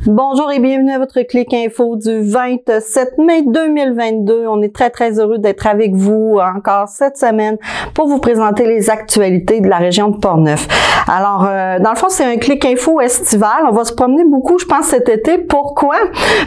Bonjour et bienvenue à votre Clic Info du 27 mai 2022. On est très heureux d'être avec vous encore cette semaine pour vous présenter les actualités de la région de Portneuf. Alors, dans le fond, c'est un Clic Info estival. On va se promener beaucoup, je pense, cet été. Pourquoi?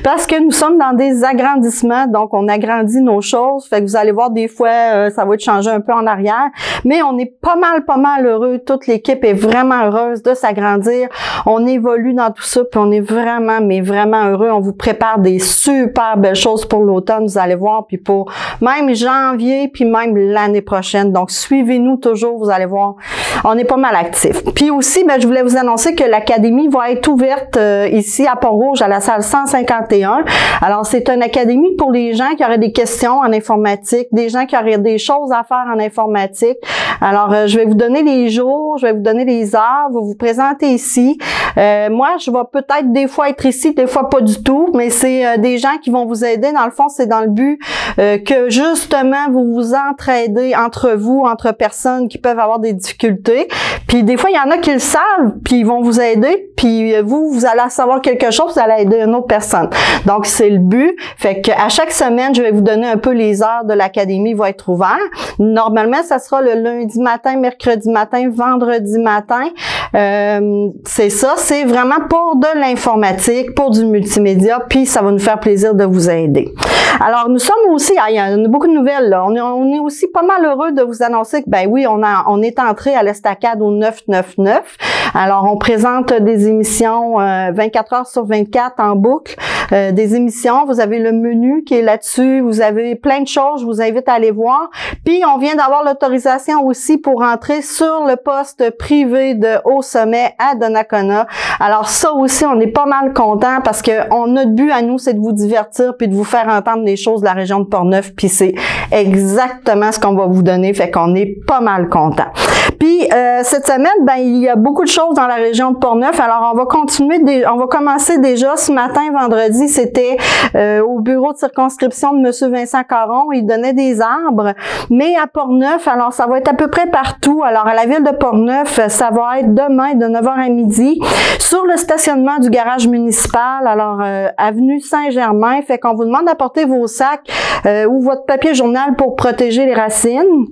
Parce que nous sommes dans des agrandissements, donc on agrandit nos choses. Fait que vous allez voir des fois, ça va être changé un peu en arrière. Mais on est pas mal heureux. Toute l'équipe est vraiment heureuse de s'agrandir. On évolue dans tout ça, puis on est vraiment heureux. On vous prépare des super belles choses pour l'automne, vous allez voir, puis pour même janvier, puis même l'année prochaine. Donc, suivez-nous toujours, vous allez voir, on est pas mal actifs. Puis aussi, je voulais vous annoncer que l'académie va être ouverte ici à Pont-Rouge, à la salle 151. Alors, c'est une académie pour les gens qui auraient des questions en informatique, des gens qui auraient des choses à faire en informatique. Alors, je vais vous donner les jours, je vais vous donner les heures, vous présenter ici. Moi, je vais peut-être des fois être ici, des fois pas du tout, mais c'est des gens qui vont vous aider. Dans le fond, c'est dans le but que justement, vous vous entraidez entre vous, entre personnes qui peuvent avoir des difficultés. Puis des fois, il y en a qui le savent, puis ils vont vous aider, puis vous allez savoir quelque chose, vous allez aider une autre personne. Donc, c'est le but. Fait que à chaque semaine, je vais vous donner un peu les heures de l'académie va être ouvert. Normalement, ça sera le lundi matin, mercredi matin, vendredi matin. C'est ça, c'est vraiment pour de l'informatique, pour du multimédia, puis ça va nous faire plaisir de vous aider. Alors, nous sommes aussi, il y a beaucoup de nouvelles, là. On est aussi pas mal heureux de vous annoncer que, oui, on est entré à l'Estacade au 999. Alors, on présente des émissions 24 heures sur 24 en boucle, des émissions. Vous avez le menu qui est là-dessus. Vous avez plein de choses. Je vous invite à aller voir. Puis, on vient d'avoir l'autorisation aussi pour entrer sur le poste privé de Haut-Sommet à Donnacona. Alors, ça aussi, on est pas mal content parce que notre but à nous, c'est de vous divertir puis de vous faire entendre des choses de la région de Portneuf. Puis, c'est exactement ce qu'on va vous donner. Fait qu'on est pas mal content. Puis, cette semaine, il y a beaucoup de choses dans la région de Portneuf. Alors, on va commencer déjà ce matin, vendredi, c'était au bureau de circonscription de M. Vincent Caron. Il donnait des arbres. Mais à Portneuf, alors, ça va être à peu près partout. Alors, à la ville de Portneuf, ça va être demain de 9h à midi sur le stationnement du garage municipal. Alors, avenue Saint-Germain. Fait qu'on vous demande d'apporter vos sacs ou votre papier journal pour protéger les racines.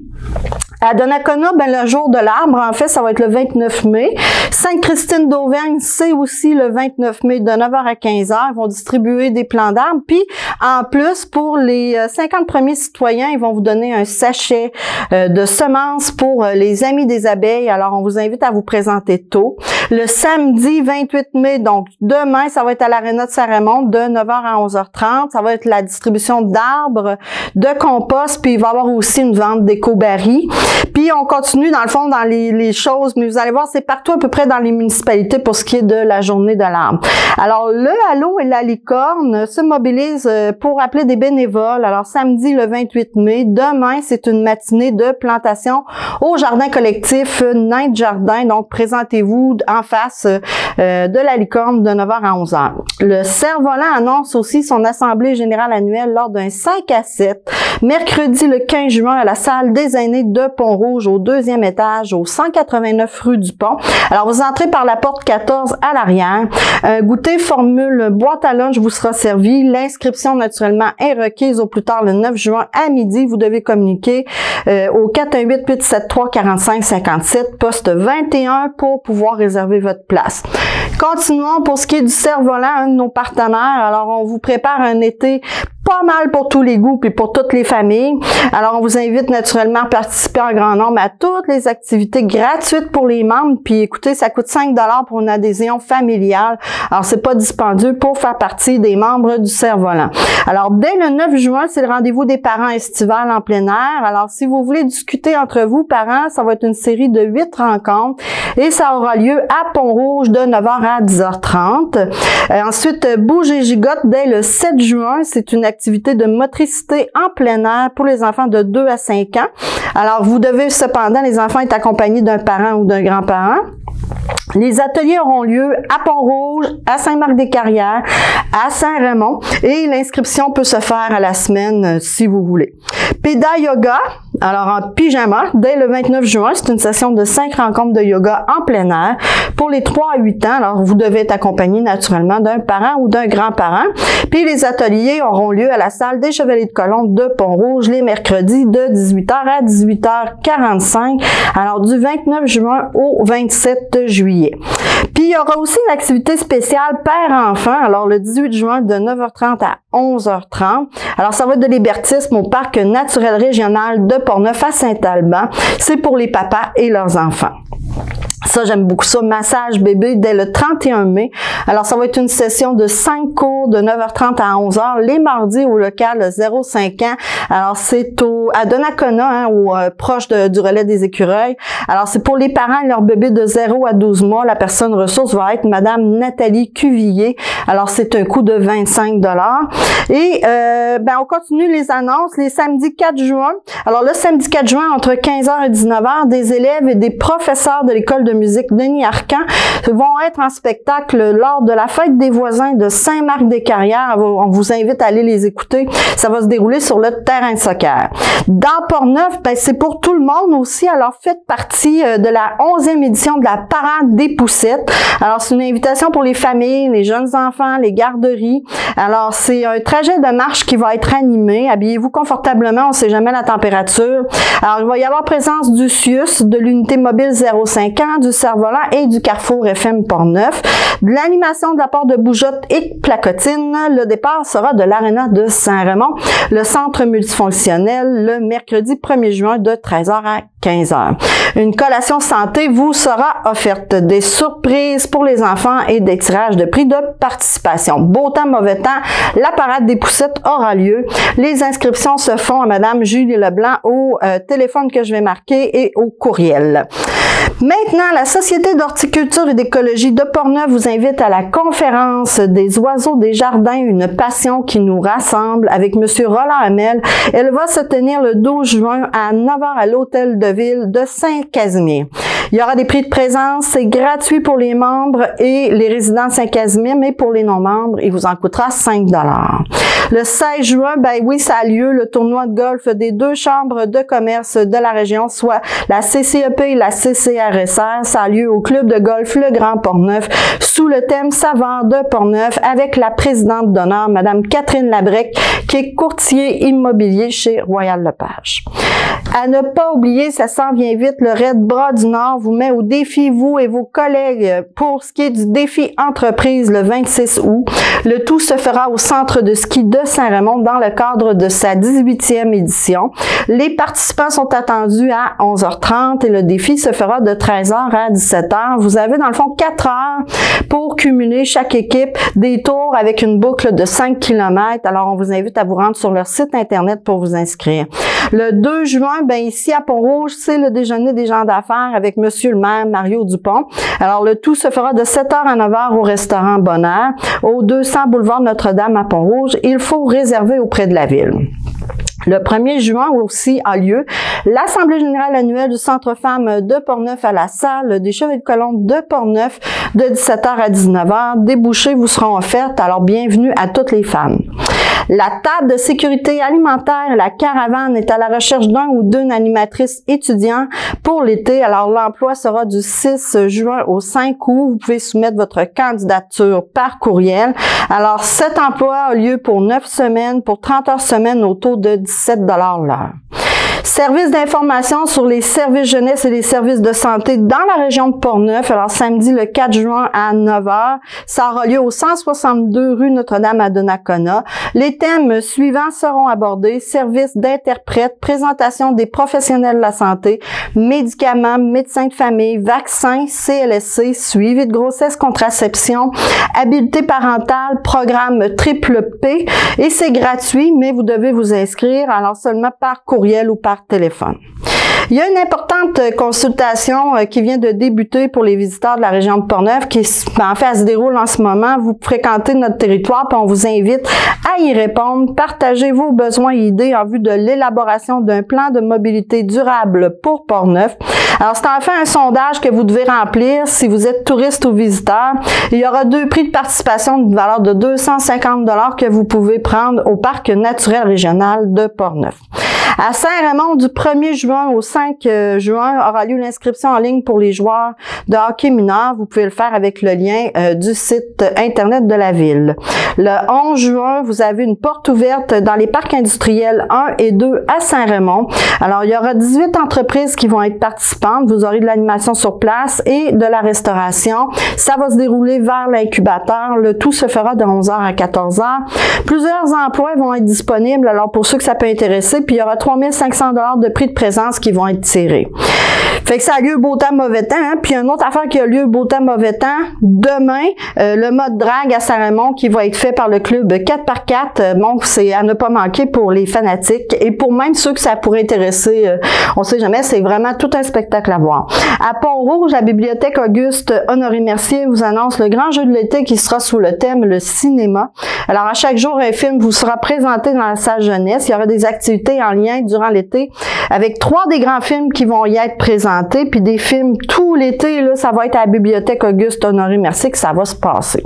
À Donnacona, le jour de l'arbre, en fait, ça va être le 29 mai. Sainte-Christine d'Auvergne, c'est aussi le 29 mai de 9h à 15h. Ils vont distribuer des plants d'arbres. Puis, en plus, pour les 50 premiers citoyens, ils vont vous donner un sachet de semences pour les Amis des abeilles. Alors, on vous invite à vous présenter tôt. Le samedi 28 mai, donc demain, ça va être à l'Aréna de Saint-Raymond de 9h à 11h30. Ça va être la distribution d'arbres, de compost, puis il va y avoir aussi une vente d'éco-barils. Puis on continue dans le fond dans les choses, mais vous allez voir, c'est partout à peu près dans les municipalités pour ce qui est de la journée de l'arbre. Alors le Halo et la Licorne se mobilisent pour appeler des bénévoles. Alors samedi le 28 mai, demain c'est une matinée de plantation au jardin collectif Nain de Jardin. Donc présentez-vous en face de la Licorne de 9h à 11h. Le Cerf-Volant annonce aussi son assemblée générale annuelle lors d'un 5 à 7, mercredi le 15 juin à la salle des aînés de Pont-Rouge au 2e étage au 189 rue du Pont. Alors, vous entrez par la porte 14 à l'arrière. Un goûter formule boîte à lunch vous sera servi. L'inscription, naturellement, est requise au plus tard le 9 juin à midi. Vous devez communiquer au 418-873-4557, poste 21 pour pouvoir réserver votre place. Continuons pour ce qui est du Cerf-Volant, un de nos partenaires. Alors, on vous prépare un été pas mal pour tous les goûts puis pour toutes les familles. Alors, on vous invite naturellement à participer en grand nombre à toutes les activités gratuites pour les membres. Puis, écoutez, ça coûte 5 $ pour une adhésion familiale. Alors, c'est pas dispendieux pour faire partie des membres du Cerf-Volant. Alors, dès le 9 juin, c'est le rendez-vous des parents estival en plein air. Alors, si vous voulez discuter entre vous, parents, ça va être une série de 8 rencontres et ça aura lieu à Pont-Rouge de 9h à 10h30. Ensuite, Bouge et Gigotte dès le 7 juin. C'est une activité de motricité en plein air pour les enfants de 2 à 5 ans. Alors, vous devez cependant, les enfants, être accompagnés d'un parent ou d'un grand-parent. Les ateliers auront lieu à Pont-Rouge, à Saint-Marc-des-Carrières, à Saint-Raymond et l'inscription peut se faire à la semaine si vous voulez. Péda Yoga, Alors, en pyjama, dès le 29 juin, c'est une session de 5 rencontres de yoga en plein air pour les 3 à 8 ans. Alors, vous devez être accompagné naturellement d'un parent ou d'un grand-parent. Puis, les ateliers auront lieu à la salle des Chevaliers de Colombe de Pont-Rouge les mercredis de 18h à 18h45. Alors, du 29 juin au 27 juillet. Puis, il y aura aussi une activité spéciale père-enfant. Alors, le 18 juin de 9h30 à 11h30. Alors, ça va être de l'hébertisme au parc naturel régional de Portneuf à Saint-Alban. C'est pour les papas et leurs enfants. Ça, j'aime beaucoup ça. Massage bébé dès le 31 mai. Alors, ça va être une session de 5 cours de 9h30 à 11h les mardis au local 0,5 ans. Alors, c'est à Donnacona, proche du relais des écureuils. Alors, c'est pour les parents et leurs bébés de 0 à 12 mois. La personne ressource va être Madame Nathalie Cuvillier. Alors, c'est un coût de 25 $. Et, on continue les annonces les samedis 4 juin. Alors, le samedi 4 juin, entre 15h et 19h, des élèves et des professeurs de l'école de musique Denis Arcan vont être en spectacle lors de la fête des voisins de Saint-Marc-des-Carrières. On vous invite à aller les écouter. Ça va se dérouler sur le terrain de soccer. Dans Portneuf, c'est pour tout le monde aussi. Alors, faites partie de la 11e édition de la Parade des Poussettes. Alors, c'est une invitation pour les familles, les jeunes enfants, les garderies. Alors, c'est un trajet de marche qui va être animé. Habillez-vous confortablement, on ne sait jamais la température. Alors, il va y avoir présence du CIUS, de l'unité mobile 05 ans, du Cerf-Volant et du Carrefour FM Portneuf. De l'animation de la part de bougeotte et placotine. Le départ sera de l'Aréna de Saint-Raymond, le centre multifonctionnel, le mercredi 1er juin de 13h à 15h. Une collation santé vous sera offerte. Des surprises pour les enfants et des tirages de prix de participation. Beau temps, mauvais temps, la parade des poussettes aura lieu. Les inscriptions se font à Madame Julie Leblanc au téléphone que je vais marquer et au courriel. Maintenant, la Société d'horticulture et d'écologie de Portneuf vous invite à la conférence des oiseaux des jardins, une passion qui nous rassemble avec M. Roland Hamel. Elle va se tenir le 12 juin à 9h à l'Hôtel de Ville de Saint-Casimir. Il y aura des prix de présence, c'est gratuit pour les membres et les résidents de Saint-Casimir, mais pour les non-membres, il vous en coûtera 5 $. Le 16 juin, ça a lieu, le tournoi de golf des 2 chambres de commerce de la région, soit la CCEP et la CCRSR. Ça a lieu au club de golf Le Grand Portneuf, sous le thème Saveur de Portneuf, avec la présidente d'honneur, Madame Catherine Labrec, qui est courtier immobilier chez Royal Lepage. À ne pas oublier, ça s'en vient vite, le Raid Bras du Nord vous met au défi, vous et vos collègues, pour ce qui est du défi entreprise le 26 août. Le tout se fera au centre de ski de Saint-Raymond dans le cadre de sa 18e édition. Les participants sont attendus à 11h30 et le défi se fera de 13h à 17h. Vous avez dans le fond 4 heures pour cumuler chaque équipe des tours avec une boucle de 5 km. Alors, on vous invite à vous rendre sur leur site internet pour vous inscrire. Le 2 juin, ici à Pont-Rouge, c'est le déjeuner des gens d'affaires avec Monsieur le maire Mario Dupont. Alors, le tout se fera de 7h à 9h au restaurant Bonheur, au 200 boulevard Notre-Dame à Pont-Rouge. Il faut réserver auprès de la ville. Le 1er juin aussi a lieu l'Assemblée générale annuelle du Centre Femmes de Portneuf à la salle des Chevaliers de Colombe de Portneuf de 17h à 19h. Des bouchées vous seront offertes, alors bienvenue à toutes les femmes. La table de sécurité alimentaire, la caravane, est à la recherche d'un ou d'une animatrice étudiant pour l'été. Alors, l'emploi sera du 6 juin au 5 août. Vous pouvez soumettre votre candidature par courriel. Alors, cet emploi a lieu pour 9 semaines, pour 30 heures semaine, au taux de 17 $ l'heure. Service d'information sur les services jeunesse et les services de santé dans la région de Portneuf. Alors, samedi le 4 juin à 9h, ça aura lieu au 162 rue Notre-Dame à Donnacona. Les thèmes suivants seront abordés: services d'interprète, présentation des professionnels de la santé, médicaments, médecins de famille, vaccins, CLSC, suivi de grossesse, contraception, habileté parentale, programme triple P. Et c'est gratuit, mais vous devez vous inscrire, alors seulement par courriel ou par téléphone. Il y a une importante consultation qui vient de débuter pour les visiteurs de la région de Portneuf, qui en fait, elle se déroule en ce moment. Vous fréquentez notre territoire, puis on vous invite à y répondre. Partagez vos besoins et idées en vue de l'élaboration d'un plan de mobilité durable pour Portneuf. Alors, c'est enfin un sondage que vous devez remplir si vous êtes touriste ou visiteur. Il y aura 2 prix de participation d'une valeur de 250 $ que vous pouvez prendre au Parc naturel régional de Portneuf. À Saint-Raymond, du 1er juin au 5 juin, aura lieu l'inscription en ligne pour les joueurs de hockey mineur. Vous pouvez le faire avec le lien du site Internet de la ville. Le 11 juin, vous avez une porte ouverte dans les parcs industriels 1 et 2 à Saint-Raymond. Alors, il y aura 18 entreprises qui vont être participantes. Vous aurez de l'animation sur place et de la restauration. Ça va se dérouler vers l'incubateur. Le tout se fera de 11h à 14h. Plusieurs emplois vont être disponibles. Alors, pour ceux que ça peut intéresser, puis il y aura 3500 $ de prix de présence qui vont être tirés. Fait que ça a lieu beau temps, mauvais temps. Hein? Puis une autre affaire qui a lieu beau temps, mauvais temps, demain, le mode drague à Saint-Raymond qui va être fait par le club 4x4. Bon, c'est à ne pas manquer pour les fanatiques et pour même ceux que ça pourrait intéresser. On sait jamais, c'est vraiment tout un spectacle à voir. À Pont-Rouge, la bibliothèque Auguste Honoré-Mercier vous annonce le grand jeu de l'été qui sera sous le thème le cinéma. Alors, à chaque jour, un film vous sera présenté dans la salle jeunesse. Il y aura des activités en lien durant l'été avec 3 des grands films qui vont y être présentés, puis des films tout l'été, là, ça va être à la bibliothèque Auguste Honoré-Mercier que ça va se passer.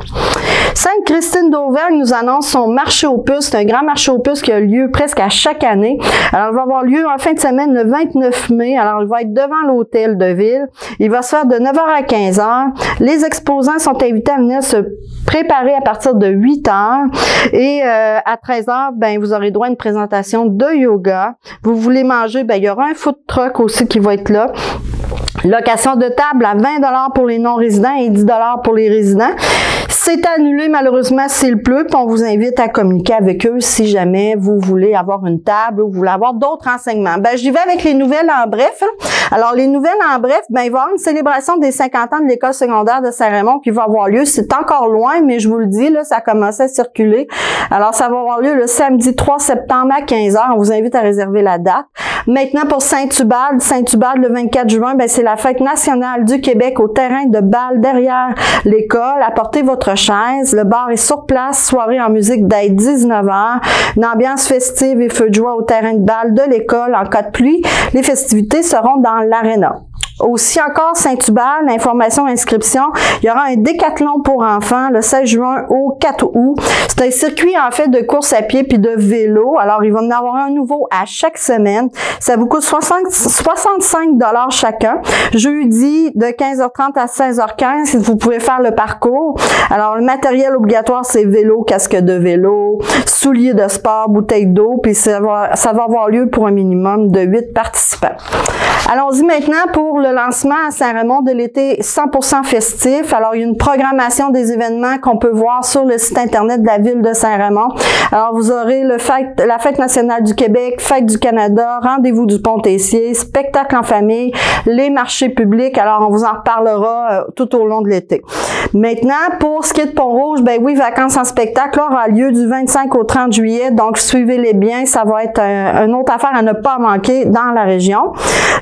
Sainte-Christine d'Auvergne nous annonce son marché aux puces. C'est un grand marché aux puces qui a lieu presque à chaque année. Alors, il va avoir lieu en fin de semaine le 29 mai. Alors, il va être devant l'hôtel de ville. Il va se faire de 9h à 15h. Les exposants sont invités à venir se préparer à partir de 8h. Et à 13h, ben, vous aurez droit à une présentation de yoga. Vous voulez manger, ben, il y aura un food truck aussi qui va être là. Location de table à 20 $ pour les non-résidents et 10 $ pour les résidents. C'est annulé malheureusement s'il pleut, puis on vous invite à communiquer avec eux si jamais vous voulez avoir une table ou vous voulez avoir d'autres renseignements. Ben, j'y vais avec les nouvelles en bref. Alors, les nouvelles en bref, ben, il va y avoir une célébration des 50 ans de l'école secondaire de Saint-Raymond qui va avoir lieu. C'est encore loin, mais je vous le dis, là, ça a commencé à circuler. Alors, ça va avoir lieu le samedi 3 septembre à 15h. On vous invite à réserver la date. Maintenant, pour Saint-Hubald, le 24 juin, ben, c'est la fête nationale du Québec au terrain de balle derrière l'école. Apportez votre chaise. Le bar est sur place. Soirée en musique dès 19h. Une ambiance festive et feu de joie au terrain de balle de l'école. En cas de pluie, les festivités seront dans l'aréna. Aussi encore Saint-Hubald, information, inscription. Il y aura un décathlon pour enfants le 16 juin au 4 août. C'est un circuit en fait de course à pied puis de vélo. Alors, il va y en avoir un nouveau à chaque semaine. Ça vous coûte 65 $ chacun. Jeudi de 15h30 à 16h15, vous pouvez faire le parcours. Alors, le matériel obligatoire, c'est vélo, casque de vélo, souliers de sport, bouteille d'eau, puis ça va avoir lieu pour un minimum de 8 participants. Allons-y maintenant pour le lancement à Saint-Raymond de l'été 100% festif. Alors, il y a une programmation des événements qu'on peut voir sur le site Internet de la ville de Saint-Raymond. Alors, vous aurez la Fête nationale du Québec, Fête du Canada, rendez-vous du Pont-Tessier, spectacle en famille, les marchés publics. Alors, on vous en reparlera tout au long de l'été. Maintenant, pour ce qui est de Pont-Rouge, ben oui, vacances en spectacle aura lieu du 25 au 30 juillet. Donc, suivez-les bien. Ça va être une autre affaire à ne pas manquer dans la région.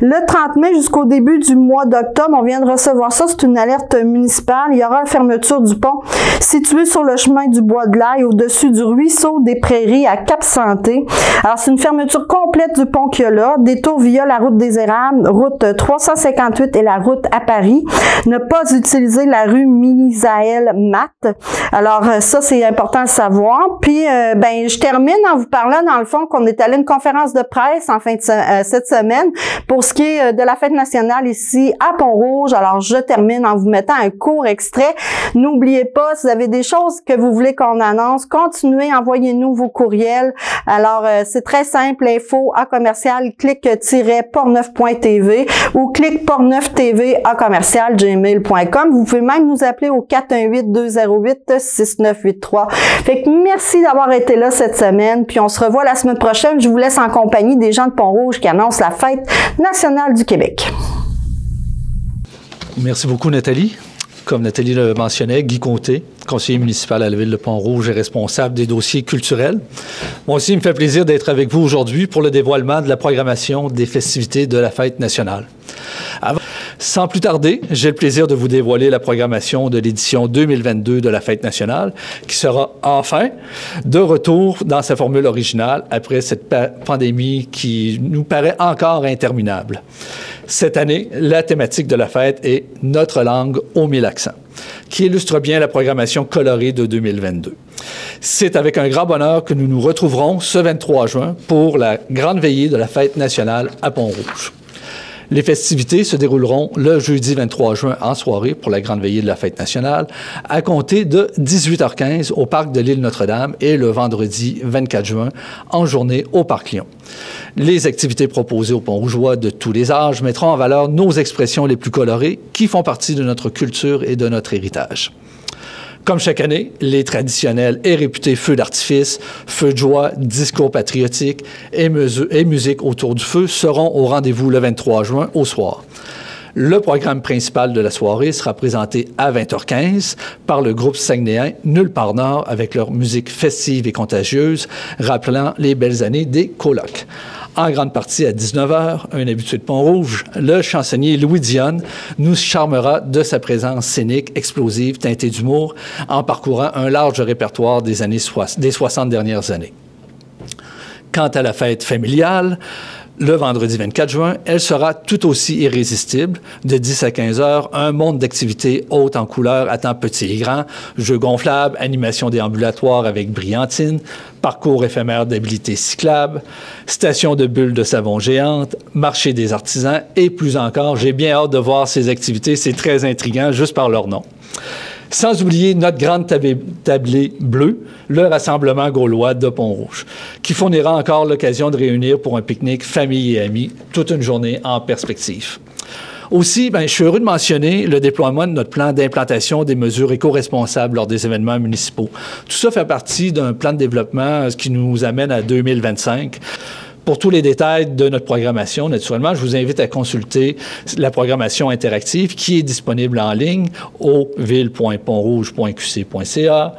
Le 30 mai jusqu'au début du mois d'octobre, on vient de recevoir ça, c'est une alerte municipale. Il y aura la fermeture du pont situé sur le chemin du Bois de l'Ail au-dessus du ruisseau des Prairies à Cap-Santé. Alors, c'est une fermeture complète du pont qu'il y a là. Détour via la route des Érables, route 358 et la route à Paris. Ne pas utiliser la rue Misaël-Matt. Alors, ça, c'est important à savoir. Puis, ben, je termine en vous parlant, dans le fond, qu'on est allé à une conférence de presse en fin de cette semaine pour ce qui est de la fête nationale ici à Pont-Rouge. Alors, je termine en vous mettant un court extrait. N'oubliez pas, si vous avez des choses que vous voulez qu'on annonce, continuez, envoyez-nous vos courriels. Alors, c'est très simple, info@clic-portneuf.tv ou clic-portneuf-tv@gmail.com. Vous pouvez même nous appeler au 418-208-6983. Fait que merci d'avoir été là cette semaine, puis on se revoit la semaine prochaine. Je vous laisse en compagnie des gens de Pont-Rouge qui annoncent la fête nationale du Québec. Merci beaucoup, Nathalie. Comme Nathalie le mentionnait, Guy Côté, conseiller municipal à la ville de Pont-Rouge et responsable des dossiers culturels. Moi aussi, il me fait plaisir d'être avec vous aujourd'hui pour le dévoilement de la programmation des festivités de la fête nationale. Sans plus tarder, j'ai le plaisir de vous dévoiler la programmation de l'édition 2022 de la Fête nationale, qui sera enfin de retour dans sa formule originale après cette pandémie qui nous paraît encore interminable. Cette année, la thématique de la fête est « Notre langue aux 1000 accents », qui illustre bien la programmation colorée de 2022. C'est avec un grand bonheur que nous nous retrouverons ce 23 juin pour la grande veillée de la Fête nationale à Pont-Rouge. Les festivités se dérouleront le jeudi 23 juin en soirée pour la grande veillée de la Fête nationale à compter de 18h15 au Parc de l'Île Notre-Dame et le vendredi 24 juin en journée au Parc Lyon. Les activités proposées aux Pont-Rougeois de tous les âges mettront en valeur nos expressions les plus colorées qui font partie de notre culture et de notre héritage. Comme chaque année, les traditionnels et réputés feux d'artifice, feux de joie, discours patriotiques et musique autour du feu seront au rendez-vous le 23 juin au soir. Le programme principal de la soirée sera présenté à 20h15 par le groupe saguenéen Nulle part Nord avec leur musique festive et contagieuse, rappelant les belles années des colocs. En grande partie à 19h, un habitué de Pont-Rouge, le chansonnier Louis Dionne nous charmera de sa présence scénique, explosive, teintée d'humour, en parcourant un large répertoire des 60 dernières années. Quant à la fête familiale, le vendredi 24 juin, elle sera tout aussi irrésistible. De 10 à 15 heures, un monde d'activités hautes en couleurs attend petits et grands, jeux gonflables, animations déambulatoires avec brillantine, parcours éphémère d'habilité cyclable, station de bulles de savon géante, marché des artisans et plus encore. J'ai bien hâte de voir ces activités, c'est très intriguant juste par leur nom. Sans oublier notre grande tablée bleue, le Rassemblement gaulois de Pont-Rouge, qui fournira encore l'occasion de réunir pour un pique-nique famille et amis toute une journée en perspective. Aussi, je suis heureux de mentionner le déploiement de notre plan d'implantation des mesures éco-responsables lors des événements municipaux. Tout ça fait partie d'un plan de développement qui nous amène à 2025. Pour tous les détails de notre programmation, naturellement, je vous invite à consulter la programmation interactive qui est disponible en ligne au ville.pontrouge.qc.ca.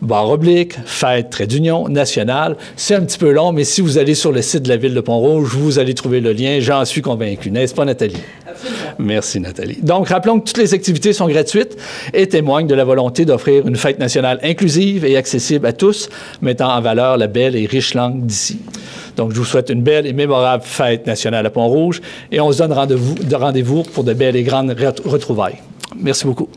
/fête trait d'union nationale. C'est un petit peu long, mais si vous allez sur le site de la Ville de Pont-Rouge, vous allez trouver le lien. J'en suis convaincu. N'est-ce pas, Nathalie? Absolument. Merci, Nathalie. Donc, rappelons que toutes les activités sont gratuites et témoignent de la volonté d'offrir une fête nationale inclusive et accessible à tous, mettant en valeur la belle et riche langue d'ici. Donc, je vous souhaite une belle et mémorable fête nationale à Pont-Rouge et on se donne rendez-vous pour de belles et grandes retrouvailles. Merci beaucoup.